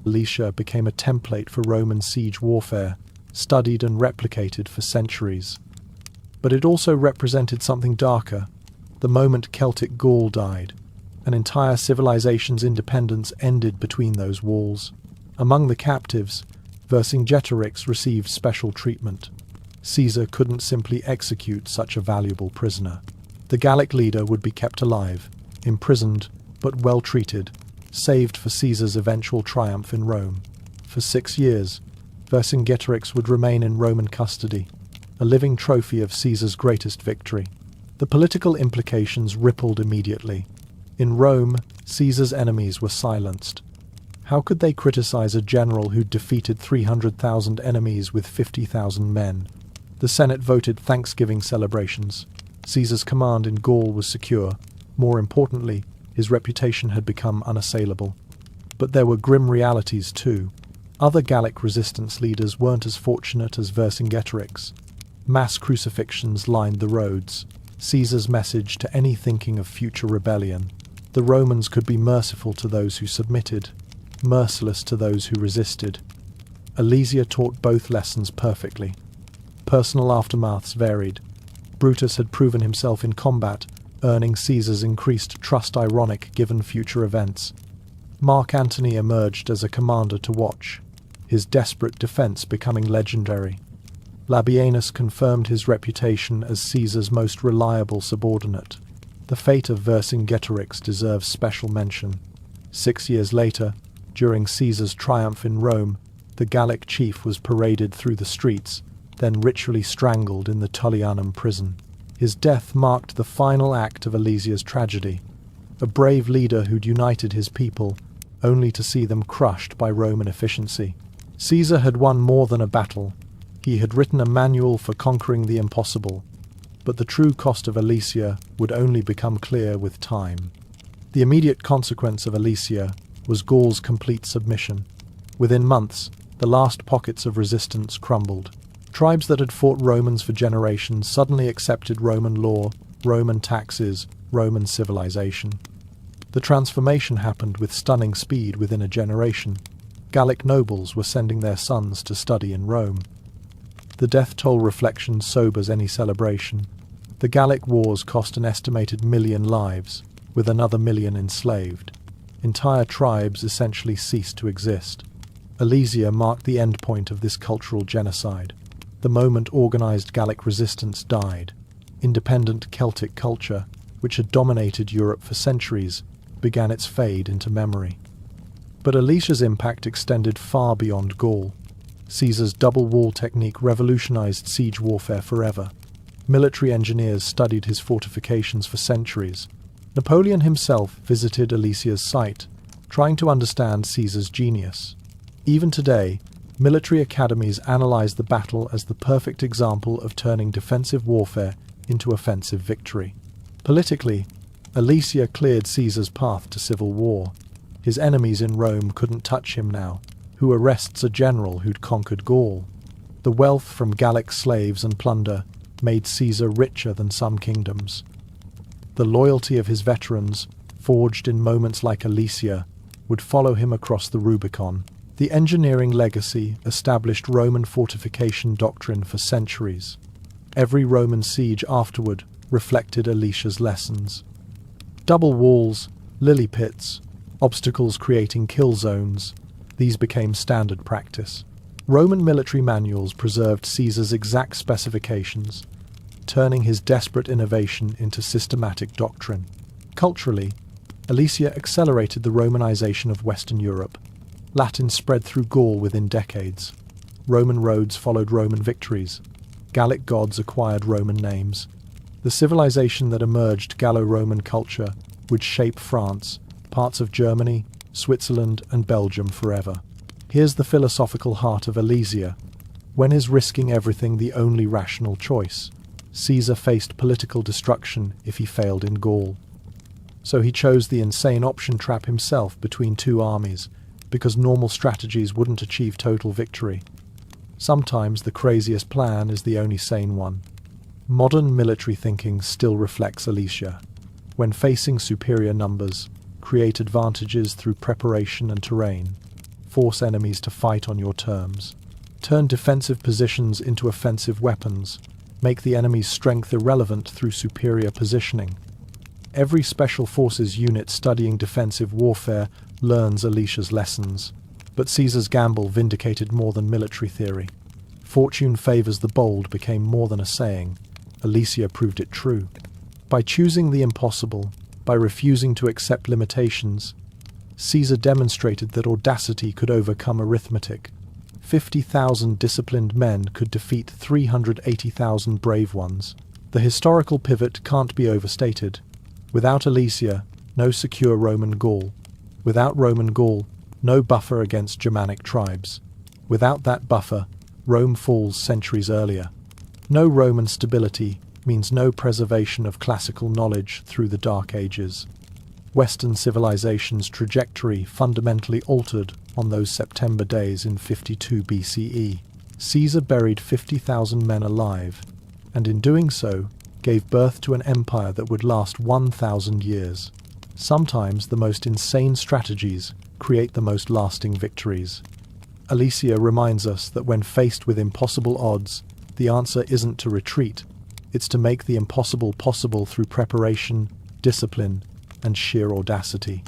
Alesia became a template for Roman siege warfare, studied and replicated for centuries. But it also represented something darker. The moment Celtic Gaul died, an entire civilization's independence ended between those walls. Among the captives, Vercingetorix received special treatment. Caesar couldn't simply execute such a valuable prisoner. The Gallic leader would be kept alive, imprisoned, but well treated, saved for Caesar's eventual triumph in Rome. For 6 years, Vercingetorix would remain in Roman custody, a living trophy of Caesar's greatest victory. The political implications rippled immediately. In Rome, Caesar's enemies were silenced. How could they criticize a general who'd defeated 300,000 enemies with 50,000 men? The Senate voted Thanksgiving celebrations. Caesar's command in Gaul was secure. More importantly, his reputation had become unassailable. But there were grim realities too. Other Gallic resistance leaders weren't as fortunate as Vercingetorix. Mass crucifixions lined the roads, Caesar's message to any thinking of future rebellion. The Romans could be merciful to those who submitted, merciless to those who resisted. Alesia taught both lessons perfectly. Personal aftermaths varied. Brutus had proven himself in combat, earning Caesar's increased trust, ironic given future events. Mark Antony emerged as a commander to watch, his desperate defense becoming legendary. Labienus confirmed his reputation as Caesar's most reliable subordinate. The fate of Vercingetorix deserves special mention. 6 years later, during Caesar's triumph in Rome, the Gallic chief was paraded through the streets, then ritually strangled in the Tullianum prison. His death marked the final act of Alesia's tragedy. A brave leader who'd united his people, only to see them crushed by Roman efficiency. Caesar had won more than a battle. He had written a manual for conquering the impossible. But the true cost of Alesia would only become clear with time. The immediate consequence of Alesia was Gaul's complete submission. Within months, the last pockets of resistance crumbled. Tribes that had fought Romans for generations suddenly accepted Roman law, Roman taxes, Roman civilization. The transformation happened with stunning speed within a generation. Gallic nobles were sending their sons to study in Rome. The death toll reflection sobers any celebration. The Gallic wars cost an estimated 1 million lives, with another 1 million enslaved. Entire tribes essentially ceased to exist. Alesia marked the endpoint of this cultural genocide. The moment organized Gallic resistance died, independent Celtic culture, which had dominated Europe for centuries, began its fade into memory. But Alesia's impact extended far beyond Gaul. Caesar's double wall technique revolutionized siege warfare forever. Military engineers studied his fortifications for centuries. Napoleon himself visited Alesia's site, trying to understand Caesar's genius. Even today, military academies analyze the battle as the perfect example of turning defensive warfare into offensive victory. Politically, Alesia cleared Caesar's path to civil war. His enemies in Rome couldn't touch him now. Who arrests a general who'd conquered Gaul? The wealth from Gallic slaves and plunder made Caesar richer than some kingdoms. The loyalty of his veterans, forged in moments like Alesia, would follow him across the Rubicon. The engineering legacy established Roman fortification doctrine for centuries. Every Roman siege afterward reflected Alesia's lessons. Double walls, lily pits, obstacles creating kill zones, these became standard practice. Roman military manuals preserved Caesar's exact specifications, turning his desperate innovation into systematic doctrine. Culturally, Alesia accelerated the Romanization of Western Europe. Latin spread through Gaul within decades. Roman roads followed Roman victories. Gallic gods acquired Roman names. The civilization that emerged, Gallo-Roman culture, would shape France, parts of Germany, Switzerland, and Belgium forever. Here's the philosophical heart of Alesia. When is risking everything the only rational choice? Caesar faced political destruction if he failed in Gaul. So he chose the insane option trap himself between two armies, because normal strategies wouldn't achieve total victory. Sometimes the craziest plan is the only sane one. Modern military thinking still reflects Alesia. When facing superior numbers, create advantages through preparation and terrain. force enemies to fight on your terms. Turn defensive positions into offensive weapons. Make the enemy's strength irrelevant through superior positioning. Every Special Forces unit studying defensive warfare learns Alesia's lessons. But Caesar's gamble vindicated more than military theory. Fortune favors the bold became more than a saying. Alesia proved it true. By choosing the impossible, by refusing to accept limitations, Caesar demonstrated that audacity could overcome arithmetic. 50,000 disciplined men could defeat 380,000 brave ones. The historical pivot can't be overstated. Without Alesia, no secure Roman Gaul. Without Roman Gaul, no buffer against Germanic tribes. Without that buffer, Rome falls centuries earlier. No Roman stability means no preservation of classical knowledge through the Dark Ages. Western civilization's trajectory fundamentally altered on those September days in 52 BCE. Caesar buried 50,000 men alive, and in doing so, gave birth to an empire that would last 1,000 years. Sometimes the most insane strategies create the most lasting victories. Alesia reminds us that when faced with impossible odds, the answer isn't to retreat, it's to make the impossible possible through preparation, discipline, and sheer audacity.